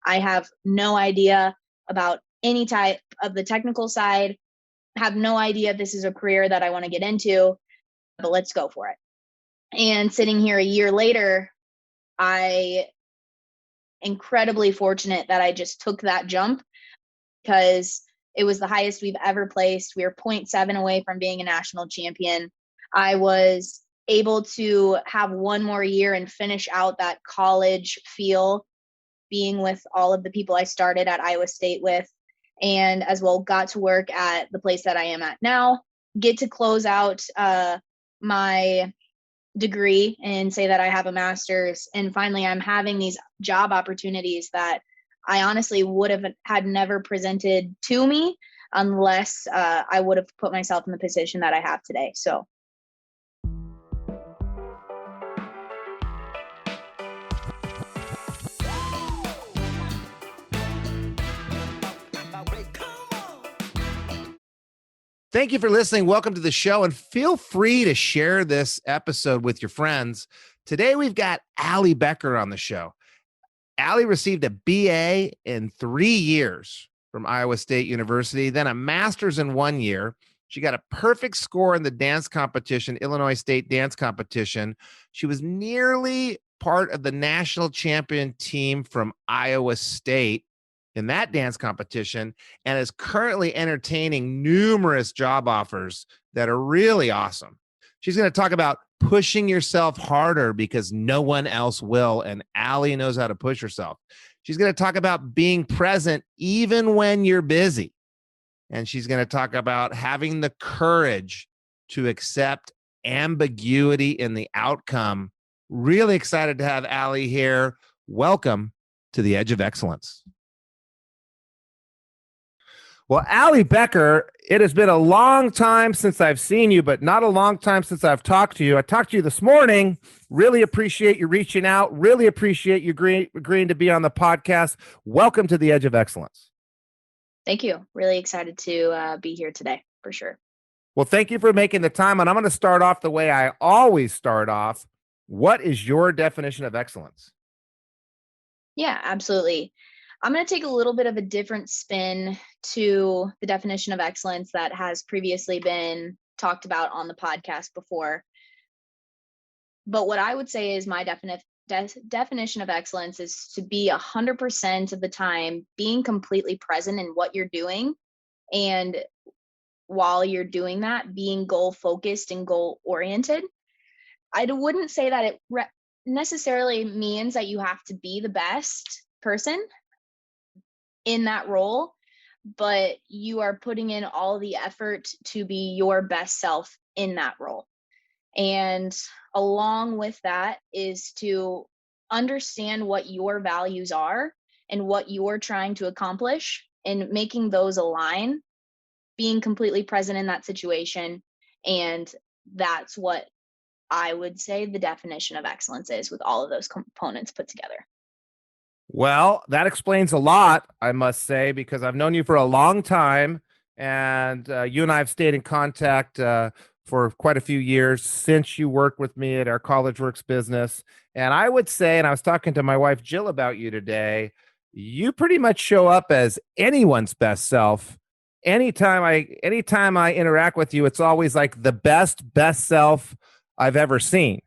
I have no idea about any type of the technical side, have no idea if this is a career that I want to get into, but let's go for it. And sitting here a year later, I incredibly fortunate that I just took that jump because it was the highest we've ever placed. We were 0.7 away from being a national champion. I was able to have one more year and finish out that college feel, being with all of the people I started at Iowa State with, and as well got to work at the place that I am at now, get to close out my degree and say that I have a master's. And finally, I'm having these job opportunities that I honestly would have had never presented to me unless I would have put myself in the position that I have today. So. Thank you for listening. Welcome to the show, and feel free to share this episode with your friends. Today, we've got Allie Becker on the show. Allie received a BA in 3 years from Iowa State University, then a master's in 1 year. She got a perfect score in the dance competition, Illinois State dance competition. She was nearly part of the national champion team from Iowa State in that dance competition, and is currently entertaining numerous job offers that are really awesome. She's going to talk about pushing yourself harder because no one else will, and Allie knows how to push herself. She's going to talk about being present even when you're busy, and she's going to talk about having the courage to accept ambiguity in the outcome. Really excited to have Allie here. Welcome to the Edge of Excellence. Well, Allie Becker, it has been a long time since I've seen you, but not a long time since I've talked to you. I talked to you this morning. Really appreciate you reaching out. Really appreciate you agreeing to be on the podcast. Welcome to the Edge of Excellence. Thank you. Really excited to be here today, for sure. Well, thank you for making the time. And I'm going to start off the way I always start off. What is your definition of excellence? Yeah, absolutely. I'm going to take a little bit of a different spin to the definition of excellence that has previously been talked about on the podcast before. But what I would say is my definition of excellence is to be 100% of the time being completely present in what you're doing. And while you're doing that, being goal focused and goal oriented. I wouldn't say that it necessarily means that you have to be the best person in that role, but you are putting in all the effort to be your best self in that role. And along with that is to understand what your values are and what you're trying to accomplish and making those align, being completely present in that situation. And that's what I would say the definition of excellence is, with all of those components put together. Well, that explains a lot, I must say, because I've known you for a long time, and you and I have stayed in contact for quite a few years since you worked with me at our College Works business. And I would say, and I was talking to my wife Jill about you today, you pretty much show up as anyone's best self. Anytime I interact with you, it's always like the best self I've ever seen.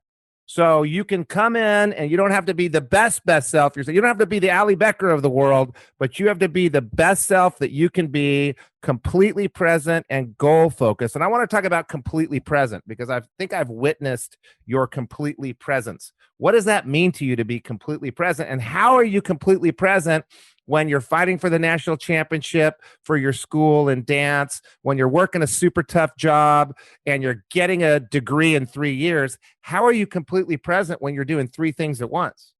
So you can come in and you don't have to be the best self. You don't have to be the Allie Becker of the world, but you have to be the best self that you can be, completely present and goal focused. And I want to talk about completely present because I think I've witnessed your completely presence. What does that mean to you to be completely present? And how are you completely present when you're fighting for the national championship for your school in dance, when you're working a super tough job and you're getting a degree in 3 years? How are you completely present when you're doing 3 things at once?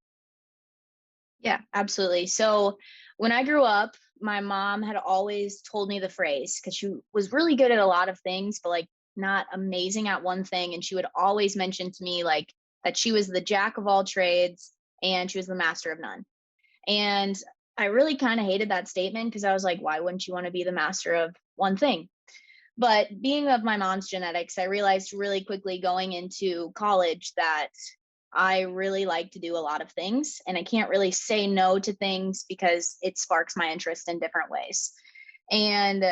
Yeah, absolutely. So when I grew up, my mom had always told me the phrase, because she was really good at a lot of things, but like not amazing at one thing. And she would always mention to me like that she was the jack of all trades and she was the master of none. And I really kind of hated that statement because I was like, why wouldn't you want to be the master of one thing? But being of my mom's genetics, I realized really quickly going into college that I really like to do a lot of things, and I can't really say no to things because it sparks my interest in different ways. And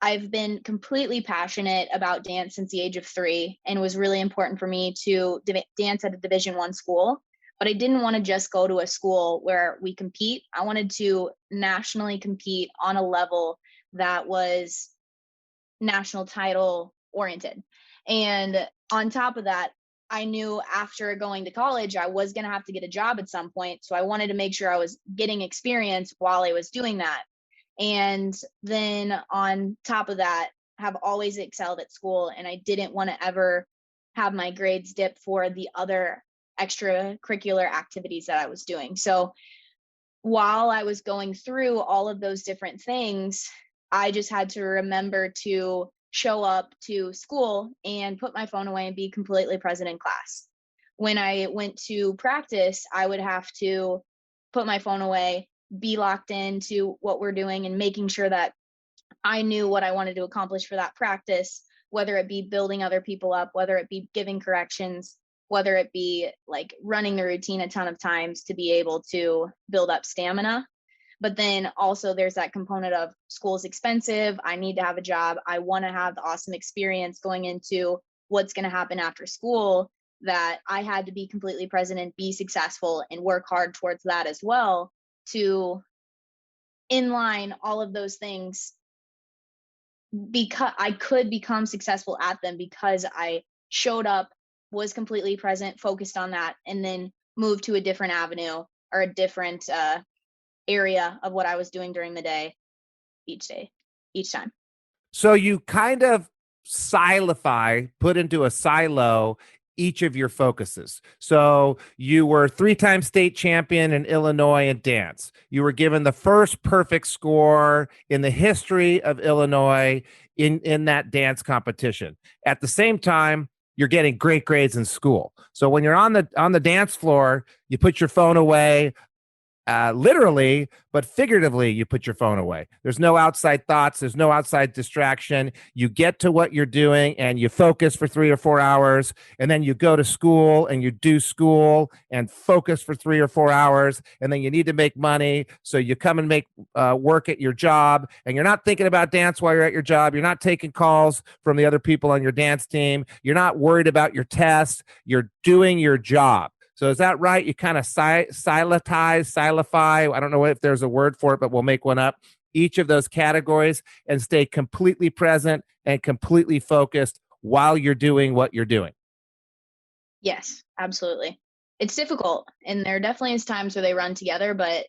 I've been completely passionate about dance since the age of 3, and it was really important for me to dance at a Division 1 school. But I didn't want to just go to a school where we compete. I wanted to nationally compete on a level that was national title oriented. And on top of that, I knew after going to college, I was going to have to get a job at some point. So I wanted to make sure I was getting experience while I was doing that. And then on top of that, have always excelled at school. And I didn't want to ever have my grades dip for the other extracurricular activities that I was doing. So while I was going through all of those different things, I just had to remember to show up to school and put my phone away and be completely present in class. When I went to practice, I would have to put my phone away, be locked into what we're doing, and making sure that I knew what I wanted to accomplish for that practice, whether it be building other people up, whether it be giving corrections, whether it be like running the routine a ton of times to be able to build up stamina. But then also there's that component of school's expensive. I need to have a job. I want to have the awesome experience going into what's going to happen after school, that I had to be completely present and be successful and work hard towards that as well, to inline all of those things, because I could become successful at them because I showed up, was completely present, focused on that, and then moved to a different avenue or a different area of what I was doing during the day, each time. So you kind of put into a silo each of your focuses. So you were 3-time state champion in Illinois in dance. You were given the first perfect score in the history of Illinois in that dance competition. At the same time, you're getting great grades in school. So when you're on the dance floor, you put your phone away, literally, but figuratively, you put your phone away. There's no outside thoughts. There's no outside distraction. You get to what you're doing and you focus for 3 or 4 hours. And then you go to school and you do school and focus for 3 or 4 hours. And then you need to make money. So you come and make work at your job. And you're not thinking about dance while you're at your job. You're not taking calls from the other people on your dance team. You're not worried about your test. You're doing your job. So is that right? You kind of silify. I don't know if there's a word for it, but we'll make one up. Each of those categories and stay completely present and completely focused while you're doing what you're doing. Yes, absolutely. It's difficult, and there definitely is times where they run together, but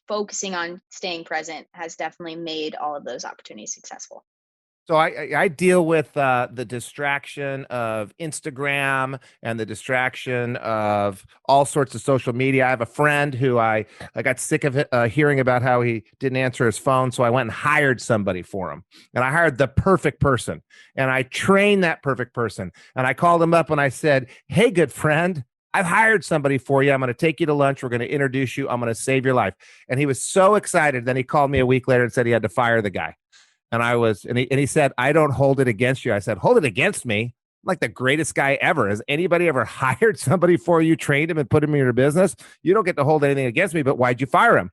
focusing on staying present has definitely made all of those opportunities successful. So I deal with the distraction of Instagram and the distraction of all sorts of social media. I have a friend who I got sick of hearing about how he didn't answer his phone, so I went and hired somebody for him. And I hired the perfect person, and I trained that perfect person. And I called him up and I said, "Hey, good friend, I've hired somebody for you. I'm going to take you to lunch. We're going to introduce you. I'm going to save your life." And he was so excited. Then he called me a week later and said he had to fire the guy. And he said, "I don't hold it against you." I said, "Hold it against me? I'm like the greatest guy ever. Has anybody ever hired somebody for you, trained him, and put him in your business? You don't get to hold anything against me, but why'd you fire him?"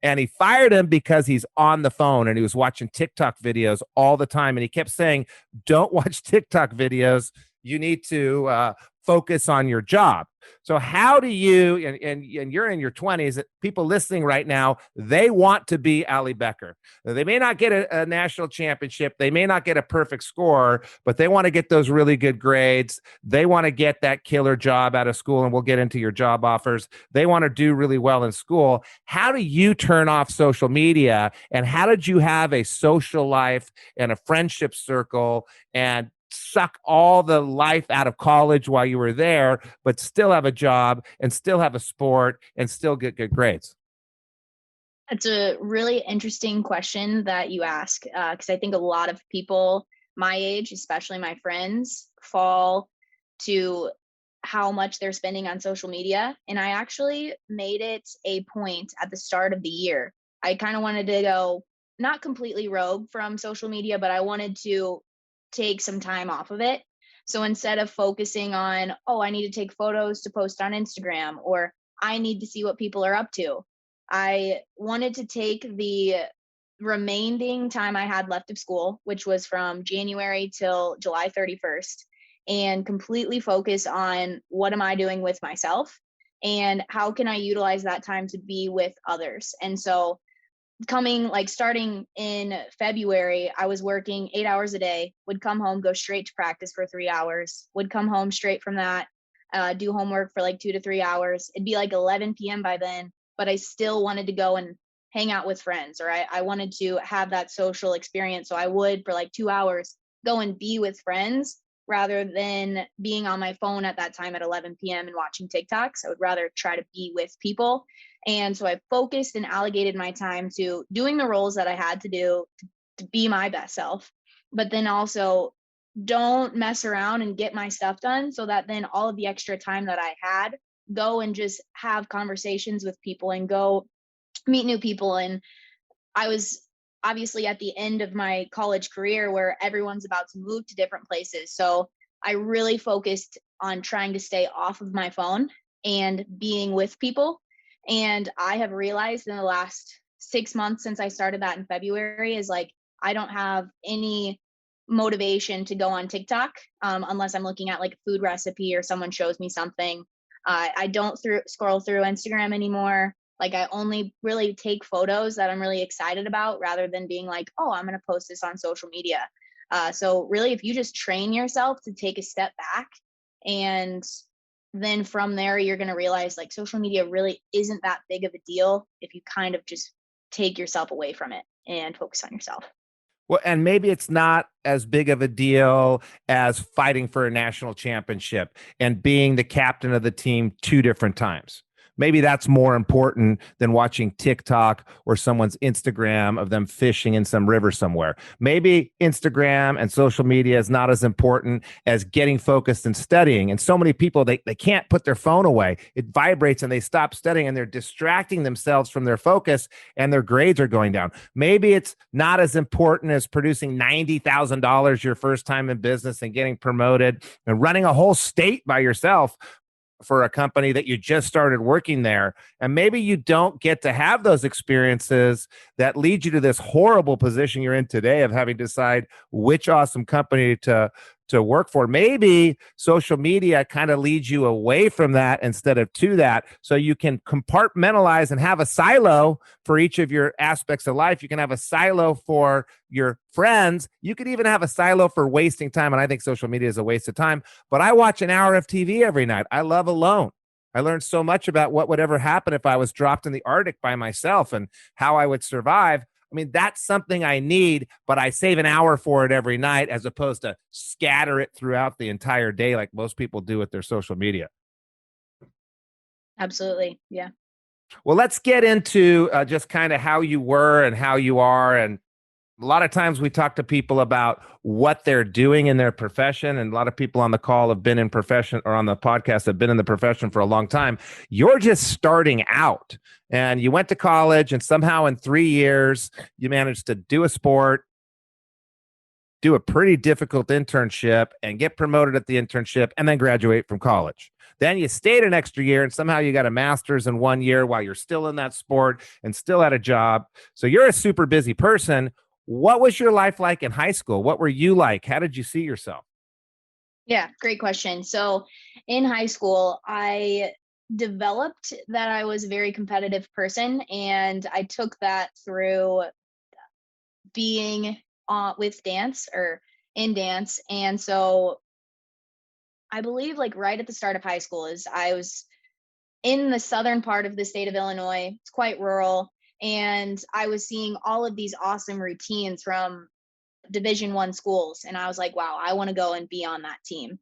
And he fired him because he's on the phone and he was watching TikTok videos all the time. And he kept saying, "Don't watch TikTok videos. You need to focus on your job." So how do you, and you're in your 20s, people listening right now, they want to be Ali Becker. They may not get a national championship. They may not get a perfect score, but they want to get those really good grades. They want to get that killer job out of school, and we'll get into your job offers. They want to do really well in school. How do you turn off social media? And how did you have a social life and a friendship circle and suck all the life out of college while you were there, but still have a job and still have a sport and still get good grades? That's a really interesting question that you ask, because I think a lot of people my age, especially my friends, fall to how much they're spending on social media. And I actually made it a point at the start of the year. I kind of wanted to go not completely rogue from social media, but I wanted to take some time off of it So instead of focusing on, oh, I need to take photos to post on Instagram, or I need to see what people are up to, I wanted to take the remaining time I had left of school, which was from January till July 31st, and completely focus on what am I doing with myself and how can I utilize that time to be with others. And so starting in February, I was working 8 hours a day, would come home, go straight to practice for 3 hours, would come home straight from that, do homework for like 2 to 3 hours. It'd be like 11 p.m. by then, but I still wanted to go and hang out with friends, or I wanted to have that social experience. So I would, for like 2 hours, go and be with friends rather than being on my phone at that time at 11 p.m. and watching TikToks. I would rather try to be with people. And so I focused and allocated my time to doing the roles that I had to do to be my best self, but then also don't mess around and get my stuff done so that then all of the extra time that I had, go and just have conversations with people and go meet new people. And I was obviously at the end of my college career where everyone's about to move to different places. So I really focused on trying to stay off of my phone and being with people. And I have realized in the last 6 months since I started that in February is like, I don't have any motivation to go on TikTok unless I'm looking at like a food recipe or someone shows me something. I don't scroll through Instagram anymore. Like I only really take photos that I'm really excited about rather than being like, oh, I'm going to post this on social media. So really, if you just train yourself to take a step back, and then from there, you're going to realize like social media really isn't that big of a deal if you kind of just take yourself away from it and focus on yourself. Well, and maybe it's not as big of a deal as fighting for a national championship and being the captain of the team 2 different times. Maybe that's more important than watching TikTok or someone's Instagram of them fishing in some river somewhere. Maybe Instagram and social media is not as important as getting focused and studying. And so many people, they can't put their phone away. It vibrates and they stop studying and they're distracting themselves from their focus and their grades are going down. Maybe it's not as important as producing $90,000 your first time in business and getting promoted and running a whole state by yourself for a company that you just started working there. And maybe you don't get to have those experiences that lead you to this horrible position you're in today of having to decide which awesome company to work for. Maybe social media kind of leads you away from that instead of to that. So you can compartmentalize and have a silo for each of your aspects of life. You can have a silo for your friends. You could even have a silo for wasting time. And I think social media is a waste of time. But I watch an hour of TV every night. I love Alone. I learned so much about what would ever happen if I was dropped in the Arctic by myself and how I would survive. I mean, that's something I need, but I save an hour for it every night as opposed to scatter it throughout the entire day like most people do with their social media. Absolutely. Yeah. Well, let's get into just kind of how you were and how you are. And a lot of times we talk to people about what they're doing in their profession. And a lot of people on the call have been in profession or on the podcast have been in the profession for a long time. You're just starting out and you went to college and somehow in 3 years, you managed to do a sport, do a pretty difficult internship and get promoted at the internship and then graduate from college. Then you stayed an extra year and somehow you got a master's in 1 year while you're still in that sport and still at a job. So you're a super busy person. What was your life like in high school? What were you like? How did you see yourself? Yeah, great question. So in high school, I developed that I was a very competitive person, and I took that through being with dance or in dance. And so I believe like right at the start of high school is I was in the southern part of the state of Illinois. It's quite rural. And I was seeing all of these awesome routines from Division 1 schools. And I was like, wow, I want to go and be on that team.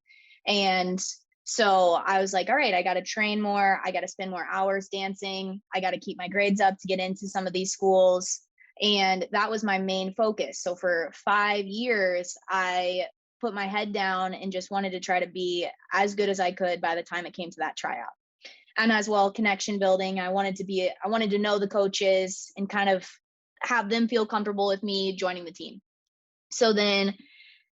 And so I was like, all right, I got to train more. I got to spend more hours dancing. I got to keep my grades up to get into some of these schools. And that was my main focus. So for 5 years, I put my head down and just wanted to try to be as good as I could by the time it came to that tryout. And as well, connection building. I wanted to know the coaches and kind of have them feel comfortable with me joining the team. So then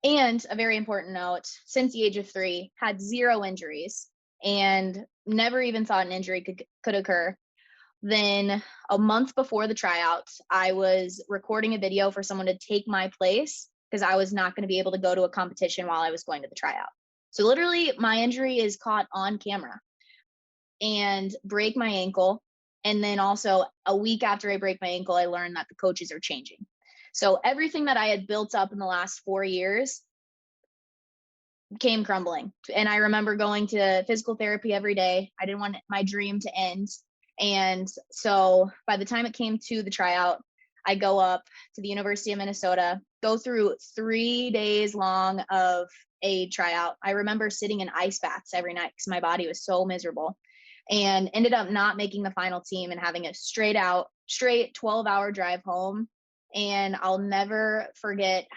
And a very important note, since the age of 3, had 0 injuries and never even thought an injury could occur. Then a month before the tryouts, I was recording a video for someone to take my place because I was not going to be able to go to a competition while I was going to the tryout. So literally my injury is caught on camera and break my ankle. And then also a week after I break my ankle, I learned that the coaches are changing. So everything that I had built up in the last 4 years came crumbling. And I remember going to physical therapy every day. I didn't want my dream to end. And so by the time it came to the tryout, I go up to the University of Minnesota, go through 3 days long of a tryout. I remember sitting in ice baths every night because my body was so miserable, and ended up not making the final team and having a straight 12-hour drive home. And I'll never forget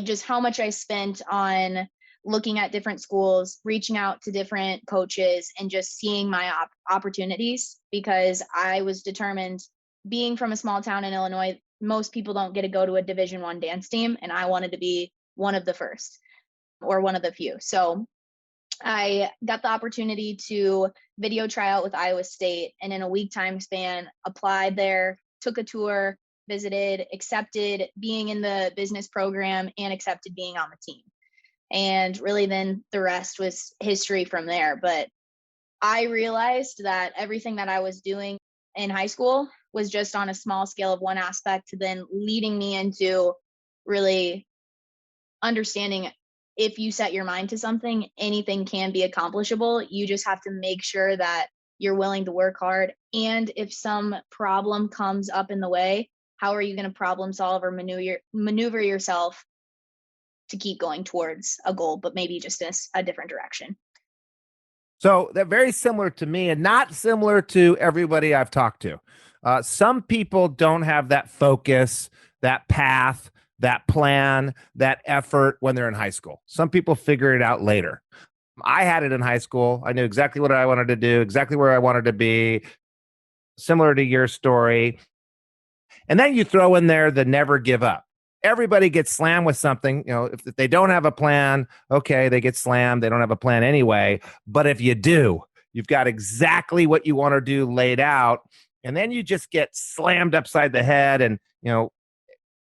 just how much I spent on looking at different schools, reaching out to different coaches, and just seeing my opportunities, because I was determined. Being from a small town in Illinois, most people don't get to go to a Division I dance team, and I wanted to be one of the first or one of the few. So I got the opportunity to video try out with Iowa State, and in a week time span, applied there, took a tour, visited, accepted being in the business program, and accepted being on the team. And really then the rest was history from there. But I realized that everything that I was doing in high school was just on a small scale of one aspect, then leading me into really understanding, if you set your mind to something, anything can be accomplishable. You just have to make sure that you're willing to work hard. And if some problem comes up in the way, how are you going to problem solve or maneuver yourself to keep going towards a goal, but maybe just in a different direction? So they're very similar to me and not similar to everybody I've talked to. Some people don't have that focus, that path, that plan, that effort when they're in high school. Some people figure it out later. I had it in high school. I knew exactly what I wanted to do, exactly where I wanted to be, similar to your story. And then you throw in there the never give up. Everybody gets slammed with something. You know, if they don't have a plan, okay, they get slammed. They don't have a plan anyway. But if you do, you've got exactly what you want to do laid out. And then you just get slammed upside the head, and,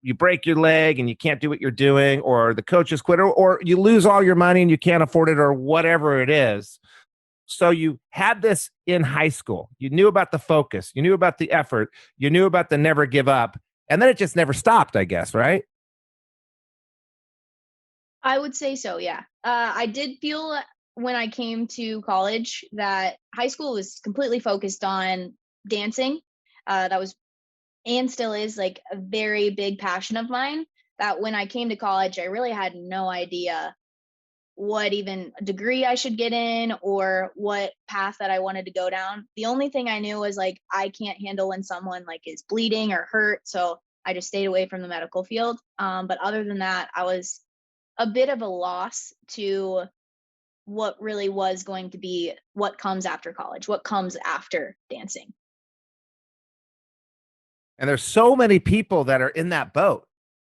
you break your leg and you can't do what you're doing, or the coaches quit, or you lose all your money and you can't afford it, or whatever it is. So you had this in high school. You knew about the focus, you knew about the effort, you knew about the never give up, and then it just never stopped, I guess, right? I would say so, yeah. I did feel when I came to college that high school was completely focused on dancing. That was, and still is, like a very big passion of mine. That when I came to college, I really had no idea what even degree I should get in or what path that I wanted to go down. The only thing I knew was, like, I can't handle when someone like is bleeding or hurt, so I just stayed away from the medical field. But other than that, I was a bit of a loss to what really was going to be what comes after college, what comes after dancing. And there's so many people that are in that boat.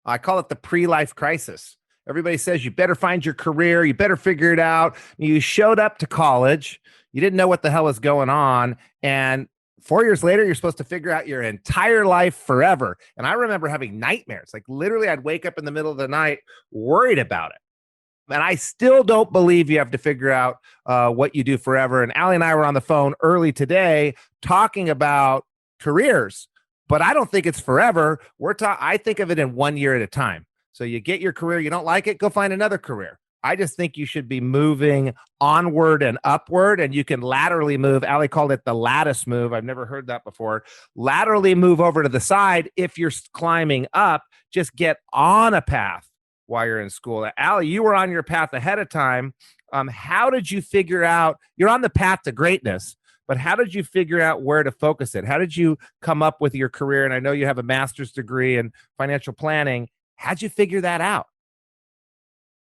I call it the pre-life crisis. Everybody says you better find your career, you better figure it out. You showed up to college, you didn't know what the hell was going on, and 4 years later, you're supposed to figure out your entire life forever. And I remember having nightmares. Like, literally, I'd wake up in the middle of the night worried about it. And I still don't believe you have to figure out what you do forever. And Allie and I were on the phone early today talking about careers, but I don't think it's forever. I think of it in 1 year at a time. So you get your career, you don't like it, go find another career. I just think you should be moving onward and upward, and you can laterally move. Allie called it the lattice move. I've never heard that before. Laterally move over to the side. If you're climbing up, just get on a path while you're in school. Allie, you were on your path ahead of time. How did you figure out you're on the path to greatness, but how did you figure out where to focus it? How did you come up with your career? And I know you have a master's degree in financial planning. How'd you figure that out?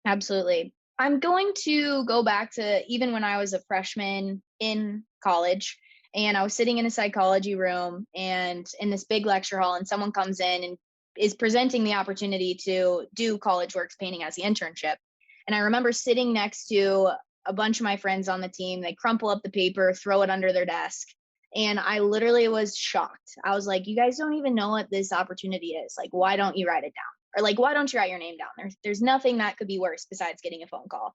Absolutely. I'm going to go back to even when I was a freshman in college, and I was sitting in a psychology room and in this big lecture hall, and someone comes in and is presenting the opportunity to do College Works painting as the internship. And I remember sitting next to a bunch of my friends on the team. They crumple up the paper, throw it under their desk. And I literally was shocked. I was like, you guys don't even know what this opportunity is. Like, why don't you write it down? Or like, why don't you write your name down? There's nothing that could be worse besides getting a phone call.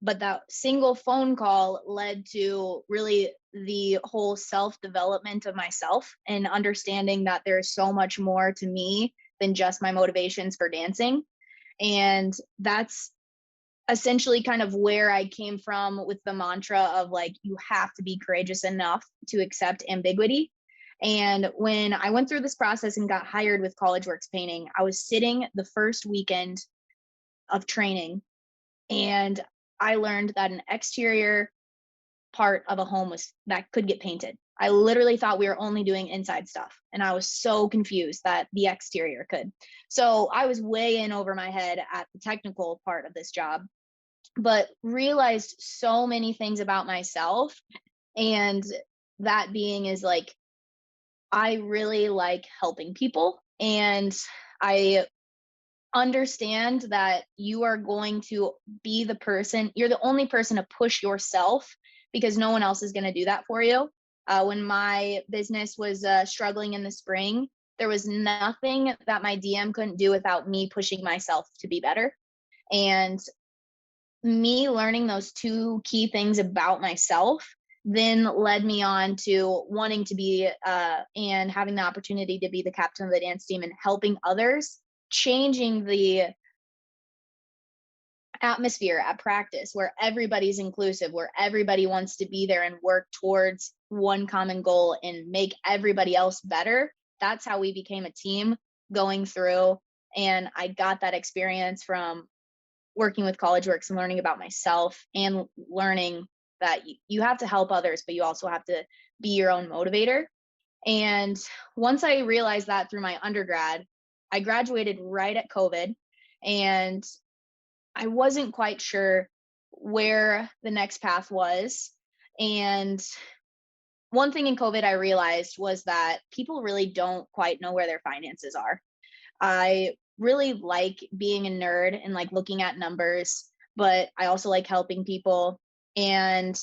But that single phone call led to really the whole self-development of myself and understanding that there's so much more to me than just my motivations for dancing. And that's essentially kind of where I came from with the mantra of like, you have to be courageous enough to accept ambiguity. And when I went through this process and got hired with College Works Painting, I was sitting the first weekend of training, and I learned that an exterior part of a home was that could get painted. I literally thought we were only doing inside stuff, and I was so confused that the exterior could. So I was way in over my head at the technical part of this job, but realized so many things about myself. And that being is like, I really like helping people, and I understand that you are going to be the person, you're the only person to push yourself because no one else is going to do that for you. When my business was struggling in the spring, there was nothing that my DM couldn't do without me pushing myself to be better. And me learning those two key things about myself then led me on to wanting to be and having the opportunity to be the captain of the dance team and helping others, changing the atmosphere at practice where everybody's inclusive, where everybody wants to be there and work towards one common goal and make everybody else better. That's how we became a team going through. And I got that experience from working with College Works and learning about myself and learning that you have to help others, but you also have to be your own motivator. And once I realized that through my undergrad, I graduated right at COVID, and I wasn't quite sure where the next path was. And one thing in COVID I realized was that people really don't quite know where their finances are. I really like being a nerd and like looking at numbers, but I also like helping people. And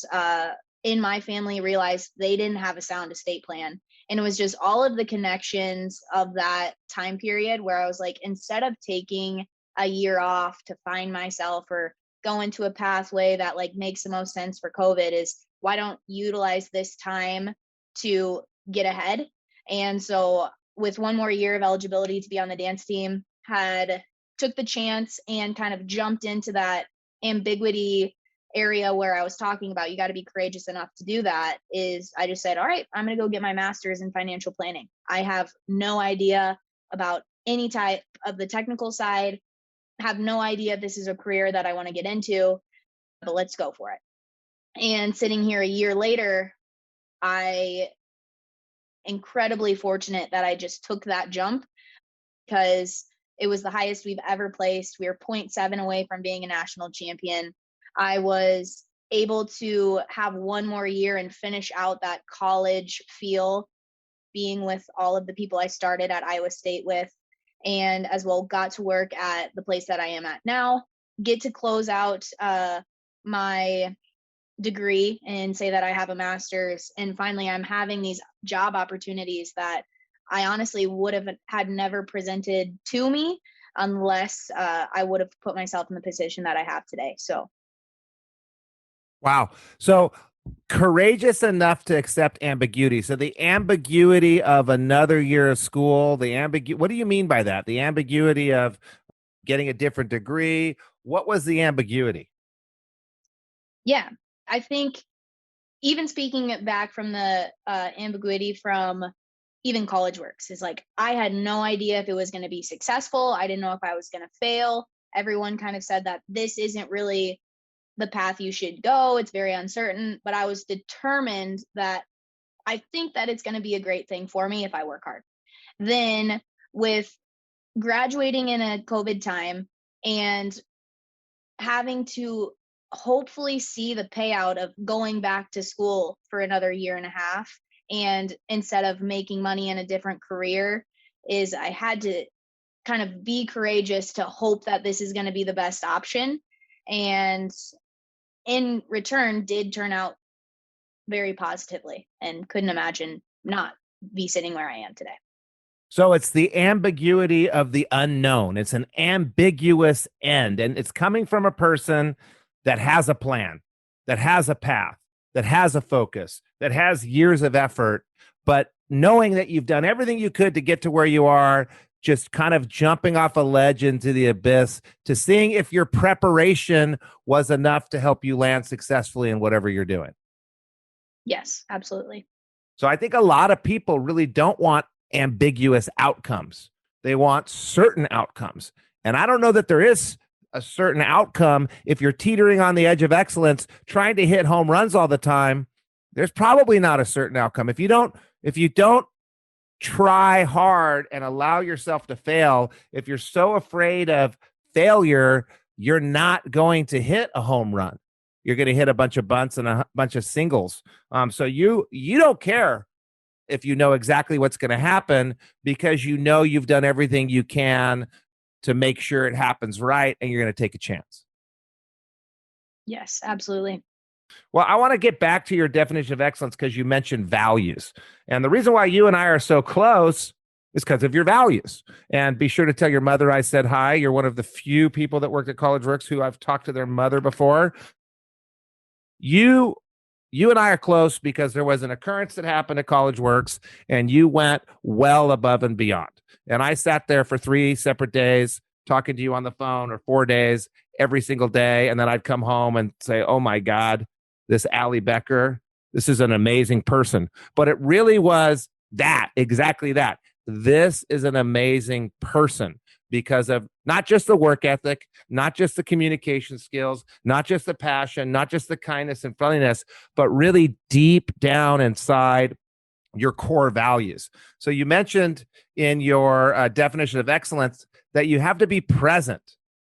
in my family, realized they didn't have a sound estate plan. And it was just all of the connections of that time period where I was like, instead of taking a year off to find myself or go into a pathway that like makes the most sense for COVID, is why don't utilize this time to get ahead? And so with one more year of eligibility to be on the dance team, had took the chance and kind of jumped into that ambiguity area where I was talking about you got to be courageous enough to do that. Is I just said, all right, I'm going to go get my master's in financial planning. I have no idea about any type of the technical side, have no idea if this is a career that I want to get into, but let's go for it. And sitting here a year later, I incredibly fortunate that I just took that jump because it was the highest we've ever placed. We were 0.7 away from being a national champion. I was able to have one more year and finish out that college feel, being with all of the people I started at Iowa State with, and as well got to work at the place that I am at now, get to close out my degree and say that I have a master's. And finally, I'm having these job opportunities that I honestly would have had never presented to me unless I would have put myself in the position that I have today. So, Wow. So courageous enough to accept ambiguity. So the ambiguity of another year of school, what do you mean by that? The ambiguity of getting a different degree. What was the ambiguity? yeah, I think even speaking it back from the ambiguity from even College Works is like, I had no idea if it was going to be successful. I didn't know if I was going to fail. Everyone kind of said that this isn't really the path you should go. It's very uncertain, but I was determined that I think that it's going to be a great thing for me if I work hard. Then with graduating in a COVID time and having to hopefully see the payout of going back to school for another year and a half, and instead of making money in a different career, is I had to kind of be courageous to hope that this is going to be the best option. And in return, did turn out very positively, and couldn't imagine not be sitting where I am today. So it's the ambiguity of the unknown. It's an ambiguous end, and it's coming from a person that has a plan, that has a path, that has a focus, that has years of effort, but knowing that you've done everything you could to get to where you are, just kind of jumping off a ledge into the abyss, to seeing if your preparation was enough to help you land successfully in whatever you're doing. Yes, absolutely. So I think a lot of people really don't want ambiguous outcomes. They want certain outcomes. And I don't know that there is a certain outcome. If you're teetering on the edge of excellence, trying to hit home runs all the time, there's probably not a certain outcome. If you don't try hard and allow yourself to fail, if you're so afraid of failure, you're not going to hit a home run. You're going to hit a bunch of bunts and a bunch of singles. So you don't care if you know exactly what's going to happen, because you know you've done everything you can to make sure it happens right, and you're going to take a chance. Yes, absolutely. Well, I want to get back to your definition of excellence because you mentioned values. And the reason why you and I are so close is because of your values. And be sure to tell your mother I said hi. You're one of the few people that worked at College Works who I've talked to their mother before. You and I are close because there was an occurrence that happened at College Works, and you went well above and beyond. And I sat there for 3 separate days talking to you on the phone, or 4 days, every single day. And then I'd come home and say, oh my God, this Allie Becker, this is an amazing person. But it really was that, exactly that. This is an amazing person, because of not just the work ethic, not just the communication skills, not just the passion, not just the kindness and friendliness, but really deep down inside your core values. So you mentioned in your definition of excellence that you have to be present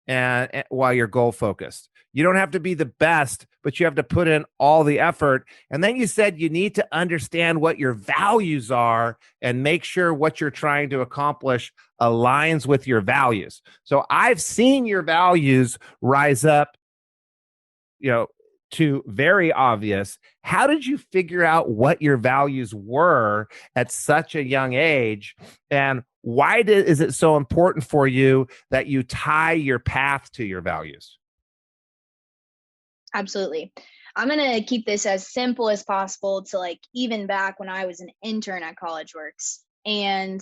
and while you're goal focused. You don't have to be the best, but you have to put in all the effort. And then you said you need to understand what your values are and make sure what you're trying to accomplish aligns with your values. So I've seen your values rise up, to very obvious. How did you figure out what your values were at such a young age? And why is it so important for you that you tie your path to your values? Absolutely. I'm going to keep this as simple as possible to, like, even back when I was an intern at College Works. And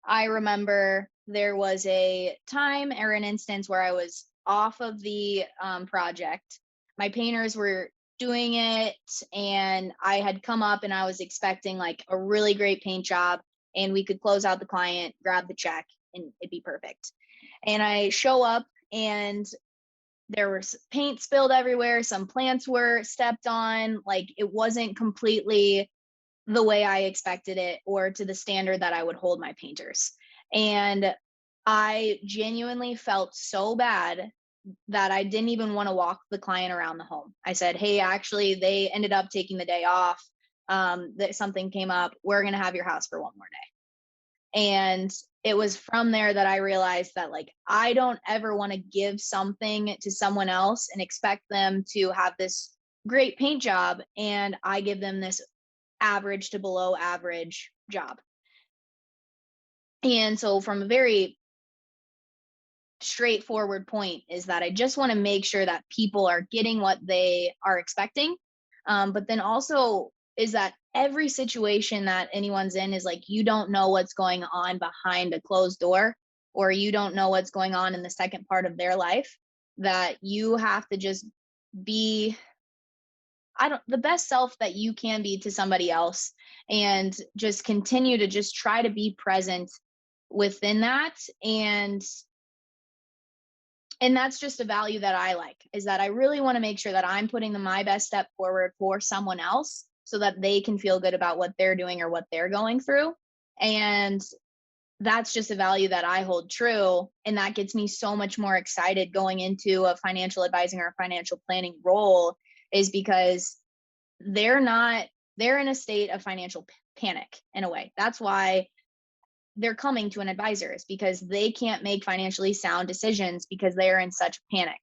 I remember there was a time or an instance where I was off of the project. My painters were doing it, and I had come up and I was expecting like a really great paint job, and we could close out the client, grab the check, and it'd be perfect. And I show up, and there was paint spilled everywhere. Some plants were stepped on. Like, it wasn't completely the way I expected it, or to the standard that I would hold my painters. And I genuinely felt so bad that I didn't even want to walk the client around the home. I said, hey, actually, they ended up taking the day off. That something came up. We're going to have your house for one more day. And it was from there that I realized that, like, I don't ever want to give something to someone else and expect them to have this great paint job, and I give them this average to below average job. And so, from a very straightforward point, is that I just want to make sure that people are getting what they are expecting. But then also is that every situation that anyone's in is like, you don't know what's going on behind a closed door, or you don't know what's going on in the second part of their life, that you have to just be the best self that you can be to somebody else, and just continue to just try to be present within that. And that's just a value that I like, is that I really want to make sure that I'm putting my best step forward for someone else, so that they can feel good about what they're doing or what they're going through. And that's just a value that I hold true. And that gets me so much more excited going into a financial advising or a financial planning role, is because they're in a state of financial panic in a way. That's why they're coming to an advisor is because they can't make financially sound decisions because they are in such panic.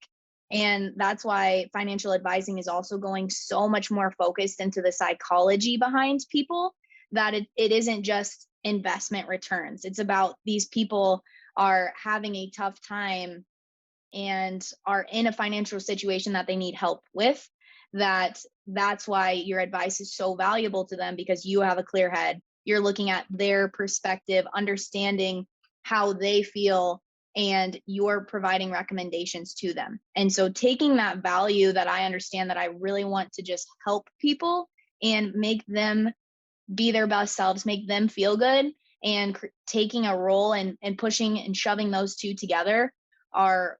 And that's why financial advising is also going so much more focused into the psychology behind people, that it isn't just investment returns. It's about these people are having a tough time and are in a financial situation that they need help with. That's why your advice is so valuable to them, because you have a clear head. You're looking at their perspective, understanding how they feel, and you're providing recommendations to them. And so taking that value that I understand, that I really want to just help people and make them be their best selves, make them feel good, and taking a role and pushing and shoving those two together are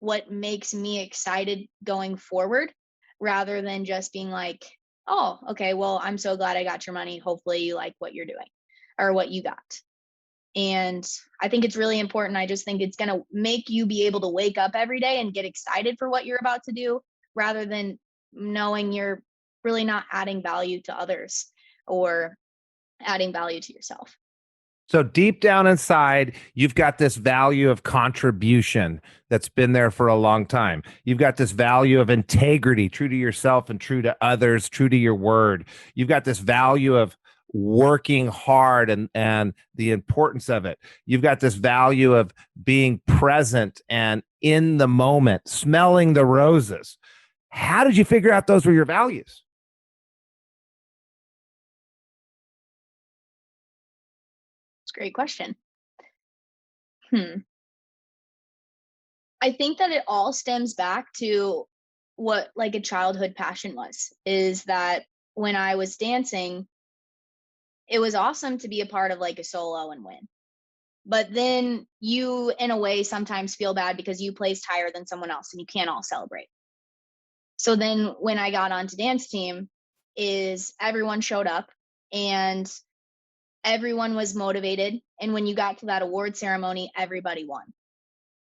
what makes me excited going forward, rather than just being like, oh, okay, well, I'm so glad I got your money. Hopefully you like what you're doing or what you got. And I think it's really important. I just think it's going to make you be able to wake up every day and get excited for what you're about to do, rather than knowing you're really not adding value to others or adding value to yourself. So deep down inside, you've got this value of contribution that's been there for a long time. You've got this value of integrity, true to yourself and true to others, true to your word. You've got this value of working hard and the importance of it. You've got this value of being present and in the moment, smelling the roses. How did you figure out those were your values? It's a great question. Hmm. I think that it all stems back to what like a childhood passion was, is that when I was dancing, it was awesome to be a part of like a solo and win. But then you, in a way, sometimes feel bad because you placed higher than someone else and you can't all celebrate. So then when I got onto dance team, is everyone showed up and everyone was motivated. And when you got to that award ceremony, everybody won.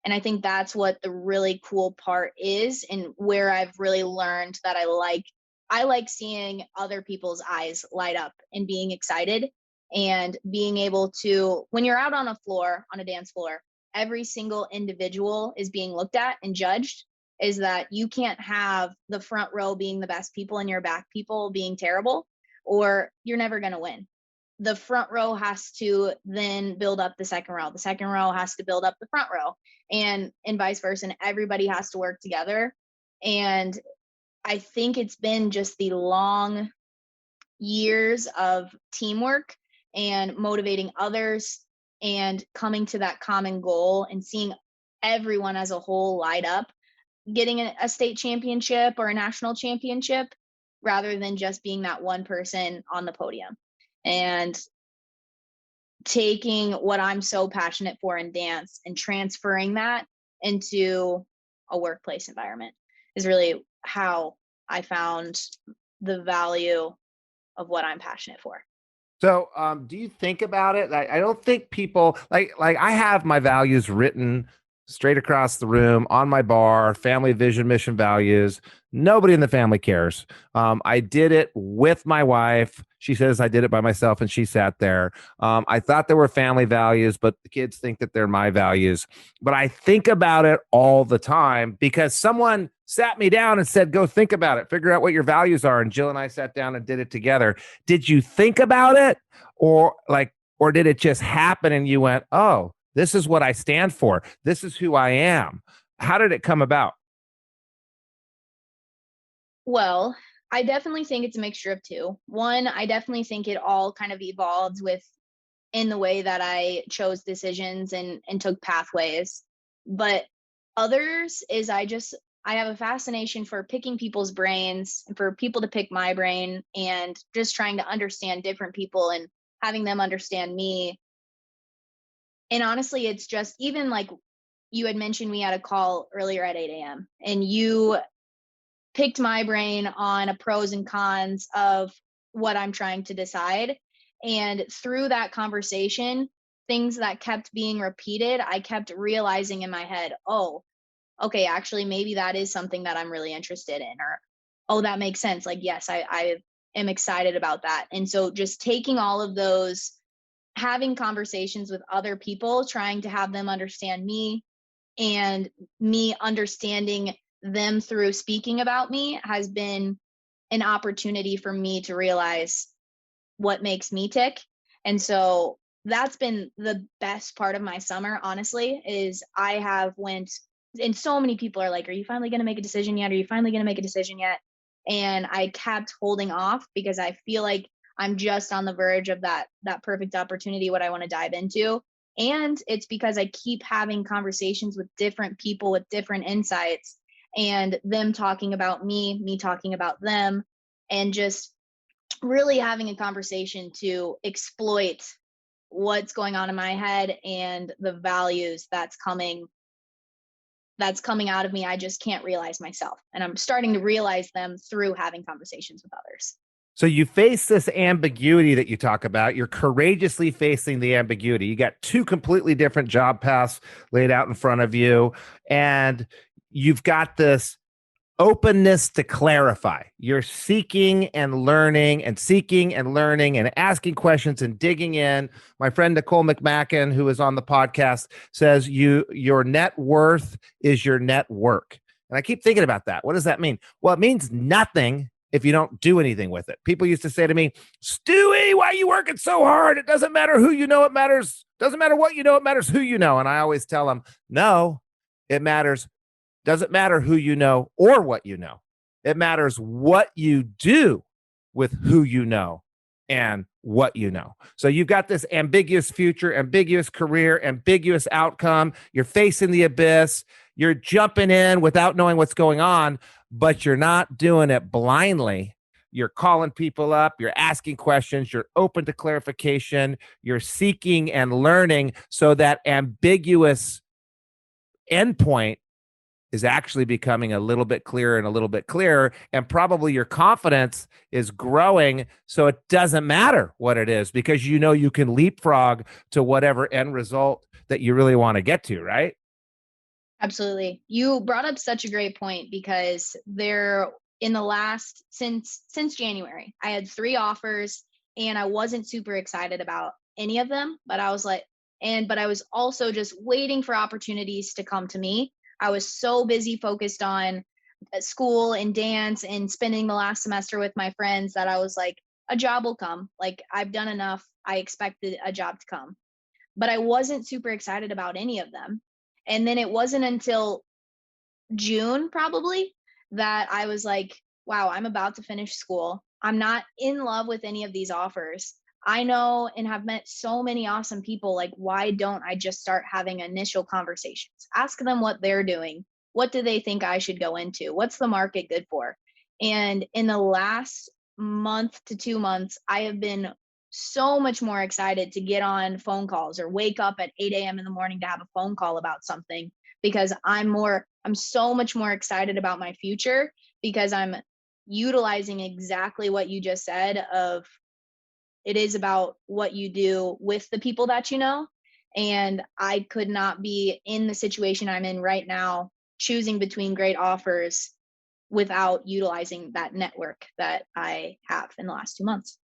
And I think that's what the really cool part is, and where I've really learned that I like seeing other people's eyes light up and being excited, and being able to, when you're out on a floor, on a dance floor, every single individual is being looked at and judged. Is that you can't have the front row being the best people and your back people being terrible, or you're never going to win. The front row has to then build up the second row. The second row has to build up the front row, and vice versa. And everybody has to work together. And I think it's been just the long years of teamwork and motivating others and coming to that common goal and seeing everyone as a whole light up, getting a state championship or a national championship, rather than just being that one person on the podium. And taking what I'm so passionate for in dance and transferring that into a workplace environment is really how I found the value of what I'm passionate for. So, do you think about it? I don't think people like I have my values written straight across the room on my bar, family vision, mission, values. Nobody in the family cares. I did it with my wife. She says I did it by myself, and she sat there. I thought there were family values, but the kids think that they're my values. But I think about it all the time because someone sat me down and said, go think about it, figure out what your values are. And Jill and I sat down and did it together. Did you think about it, or did it just happen and you went, oh, this is what I stand for. This is who I am. How did it come about? Well, I definitely think it's a mixture of two. One, I definitely think it all kind of evolved with in the way that I chose decisions and took pathways. But others is I have a fascination for picking people's brains and for people to pick my brain, and just trying to understand different people and having them understand me. And honestly, it's just even like you had mentioned, we had a call earlier at 8 a.m. and you picked my brain on a pros and cons of what I'm trying to decide. And through that conversation, things that kept being repeated, I kept realizing in my head, oh, okay, actually, maybe that is something that I'm really interested in. Or, oh, that makes sense. Like, yes, I am excited about that. And so just taking all of those having conversations with other people, trying to have them understand me, and me understanding them through speaking about me has been an opportunity for me to realize what makes me tick. And so that's been the best part of my summer, honestly, is I have went, and so many people are like, are you finally going to make a decision yet? Are you finally going to make a decision yet? And I kept holding off because I feel like I'm just on the verge of that perfect opportunity, what I want to dive into. And it's because I keep having conversations with different people with different insights, and them talking about me talking about them, and just really having a conversation to exploit what's going on in my head and the values that's coming out of me. I just can't realize myself, and I'm starting to realize them through having conversations with others. So you face this ambiguity that you talk about. You're courageously facing the ambiguity. You got two completely different job paths laid out in front of you, and you've got this openness to clarify. You're seeking and learning and seeking and learning and asking questions and digging in. My friend Nicole McMacken, who is on the podcast, says your net worth is your net work. And I keep thinking about that. What does that mean? Well, it means nothing if you don't do anything with it. People used to say to me, Stewie, why are you working so hard? It doesn't matter who you know, it matters. Doesn't matter what you know, it matters who you know. And I always tell them, no, it matters. Doesn't matter who you know or what you know. It matters what you do with who you know and what you know. So you've got this ambiguous future, ambiguous career, ambiguous outcome. You're facing the abyss. You're jumping in without knowing what's going on, but you're not doing it blindly. You're calling people up. You're asking questions. You're open to clarification. You're seeking and learning, so that ambiguous endpoint is actually becoming a little bit clearer and a little bit clearer. And probably your confidence is growing. So it doesn't matter what it is, because you know you can leapfrog to whatever end result that you really want to get to, right? Absolutely. You brought up such a great point, because in the last, since January, I had 3 offers, and I wasn't super excited about any of them, but I was like, but I was also just waiting for opportunities to come to me. I was so busy focused on school and dance and spending the last semester with my friends that I was like, a job will come. Like, I've done enough. I expected a job to come. But I wasn't super excited about any of them. And then it wasn't until June, probably, that I was like, wow, I'm about to finish school. I'm not in love with any of these offers. I know and have met so many awesome people. Like, why don't I just start having initial conversations? Ask them what they're doing. What do they think I should go into? What's the market good for? And in the last month to 2 months, I have been so much more excited to get on phone calls or wake up at 8 a.m. in the morning to have a phone call about something, because I'm so much more excited about my future, because I'm utilizing exactly what you just said of, it is about what you do with the people that you know. And I could not be in the situation I'm in right now, choosing between great offers, without utilizing that network that I have in the last 2 months.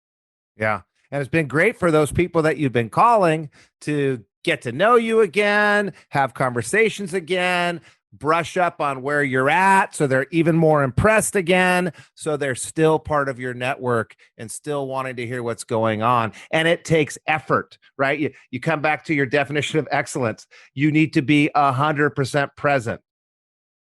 Yeah. And it's been great for those people that you've been calling to get to know you again, have conversations again, brush up on where you're at, so they're even more impressed again. So they're still part of your network and still wanting to hear what's going on. And it takes effort, right? You come back to your definition of excellence. You need to be 100% present.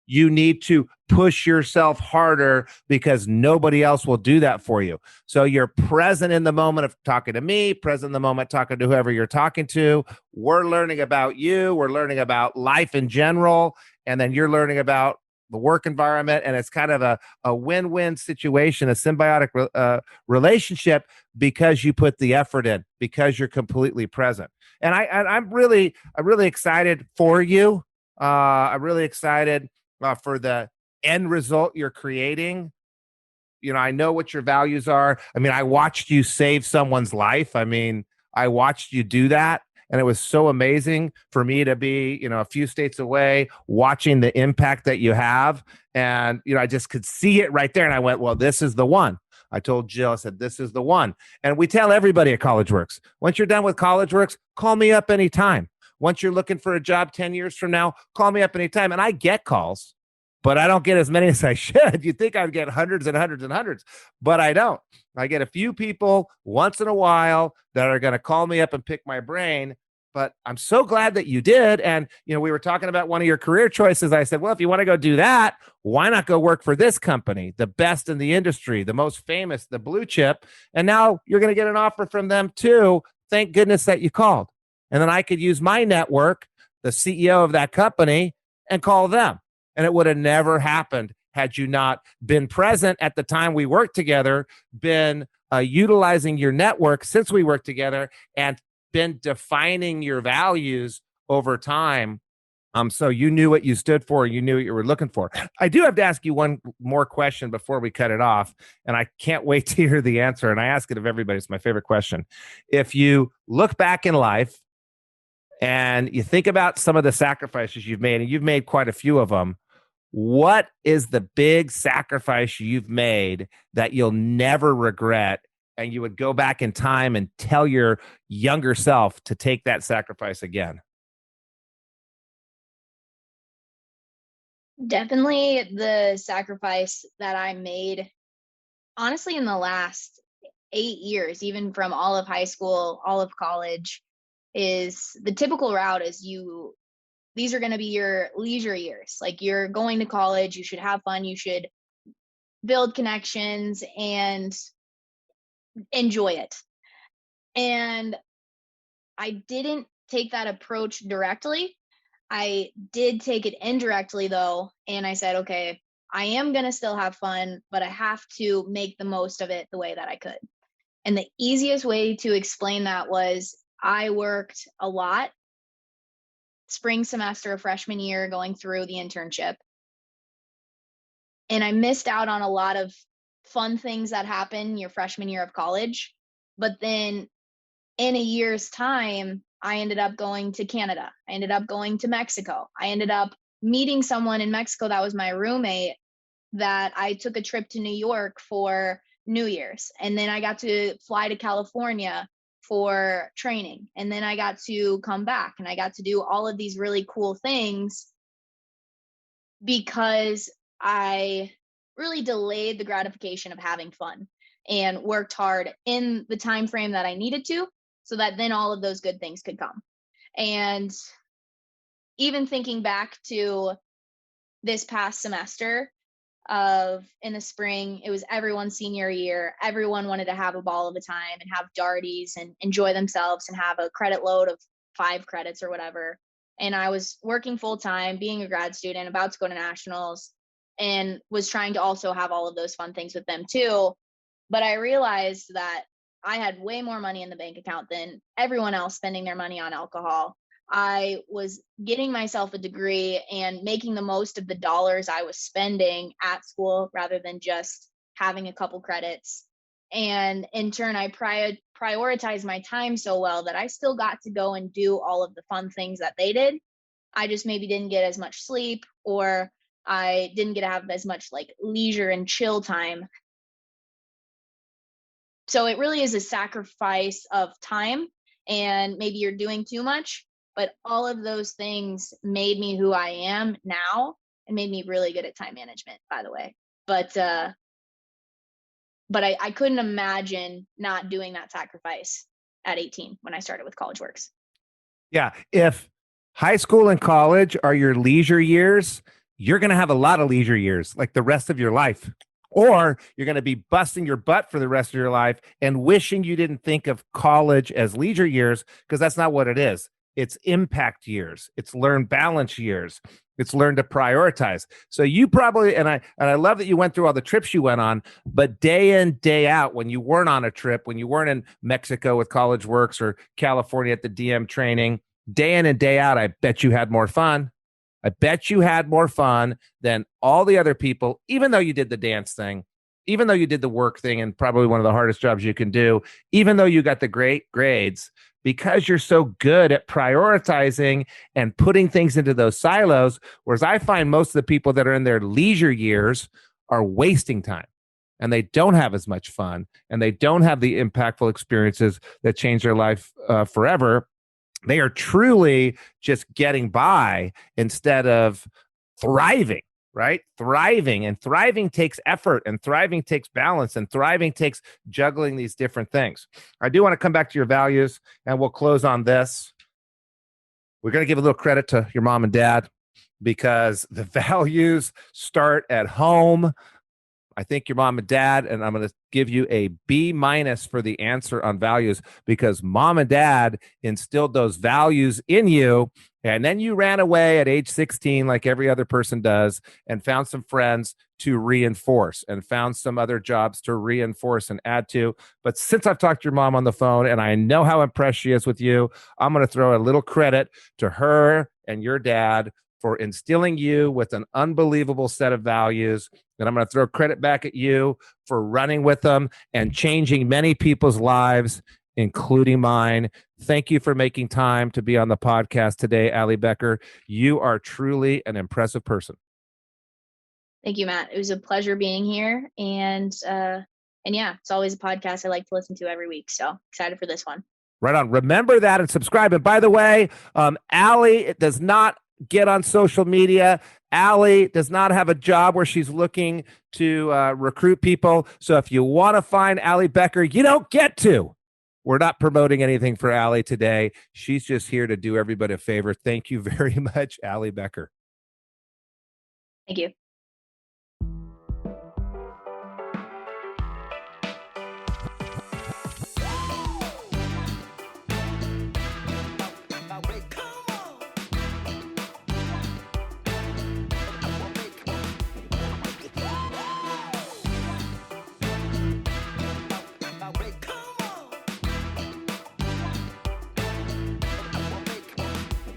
You need to push yourself harder, because nobody else will do that for you. So you're present in the moment of talking to me, present in the moment talking to whoever you're talking to. We're learning about you. We're learning about life in general. And then you're learning about the work environment. And it's kind of a win-win situation, a symbiotic relationship, because you put the effort in, because you're completely present. And I'm really excited for you. I'm really excited for the end result you're creating. You know, I know what your values are. I mean, I watched you save someone's life. I mean, I watched you do that. And it was so amazing for me to be, a few states away, watching the impact that you have. And, I just could see it right there. And I went, well, this is the one. I told Jill, I said, this is the one. And we tell everybody at College Works, once you're done with College Works, call me up anytime. Once you're looking for a job 10 years from now, call me up anytime. And I get calls, but I don't get as many as I should. You'd think I'd get hundreds and hundreds and hundreds, but I don't. I get a few people once in a while that are going to call me up and pick my brain. But I'm so glad that you did. And, we were talking about one of your career choices. I said, well, if you want to go do that, why not go work for this company, the best in the industry, the most famous, the blue chip. And now you're going to get an offer from them too. Thank goodness that you called. And then I could use my network, the CEO of that company, and call them. And it would have never happened had you not been present at the time we worked together, been utilizing your network since we worked together, and been defining your values over time. So you knew what you stood for, you knew what you were looking for. I do have to ask you one more question before we cut it off, and I can't wait to hear the answer. And I ask it of everybody. It's my favorite question. If you look back in life and you think about some of the sacrifices you've made, and you've made quite a few of them, what is the big sacrifice you've made that you'll never regret, and you would go back in time and tell your younger self to take that sacrifice again? Definitely the sacrifice that I made, honestly, in the last 8 years, even from all of high school, all of college, is the typical route is these are going to be your leisure years. Like, you're going to college, you should have fun, you should build connections and enjoy it. And I didn't take that approach directly. I did take it indirectly though. And I said, okay, I am going to still have fun, but I have to make the most of it the way that I could. And the easiest way to explain that was I worked a lot spring semester of freshman year going through the internship. And I missed out on a lot of fun things that happen your freshman year of college. But then in a year's time, I ended up going to Canada. I ended up going to Mexico. I ended up meeting someone in Mexico that was my roommate, that I took a trip to New York for New Year's. And then I got to fly to California for training. And then I got to come back and I got to do all of these really cool things because I really delayed the gratification of having fun and worked hard in the time frame that I needed to, so that then all of those good things could come. And even thinking back to this past semester in the spring, it was everyone's senior year. Everyone wanted to have a ball of a time and have darties and enjoy themselves and have a credit load of 5 credits or whatever. And I was working full time, being a grad student, about to go to nationals, and was trying to also have all of those fun things with them too. But I realized that I had way more money in the bank account than everyone else spending their money on alcohol. I was getting myself a degree and making the most of the dollars I was spending at school rather than just having a couple credits. And in turn, I prioritized my time so well that I still got to go and do all of the fun things that they did. I just maybe didn't get as much sleep, or I didn't get to have as much like leisure and chill time. So it really is a sacrifice of time, and maybe you're doing too much, but all of those things made me who I am now and made me really good at time management, by the way. But I couldn't imagine not doing that sacrifice at 18 when I started with College Works. Yeah. If high school and college are your leisure years, you're going to have a lot of leisure years, like the rest of your life. Or you're going to be busting your butt for the rest of your life and wishing you didn't think of college as leisure years, because that's not what it is. It's impact years. It's learn balance years. It's learn to prioritize. So you probably, and I love that you went through all the trips you went on, but day in, day out, when you weren't on a trip, when you weren't in Mexico with College Works or California at the DM training, day in and day out, I bet you had more fun. I bet you had more fun than all the other people, even though you did the dance thing, even though you did the work thing, and probably one of the hardest jobs you can do, even though you got the great grades, because you're so good at prioritizing and putting things into those silos. Whereas I find most of the people that are in their leisure years are wasting time. and they don't have as much fun and they don't have the impactful experiences that change their life forever, they are truly just getting by instead of thriving, right? Thriving, and thriving takes effort, and thriving takes balance, and thriving takes juggling these different things. I do want to come back to your values, and we'll close on this. We're going to give a little credit to your mom and dad because the values start at home. I think your mom and dad, and I'm going to give you a B- for the answer on values, because mom and dad instilled those values in you. And then you ran away at age 16, like every other person does, and found some friends to reinforce and found some other jobs to reinforce and add to. But since I've talked to your mom on the phone and I know how impressed she is with you, I'm going to throw a little credit to her and your dad for instilling you with an unbelievable set of values. And I'm going to throw credit back at you for running with them and changing many people's lives, including mine. Thank you for making time to be on the podcast today, Allie Becker. You are truly an impressive person. Thank you, Matt. It was a pleasure being here. And yeah, it's always a podcast I like to listen to every week. So excited for this one. Right on. Remember that and subscribe. And by the way, Allie does not get on social media. Allie does not have a job where she's looking to recruit people. So if you want to find Allie Becker, you don't get to. We're not promoting anything for Allie today. She's just here to do everybody a favor. Thank you very much, Allie Becker. Thank you.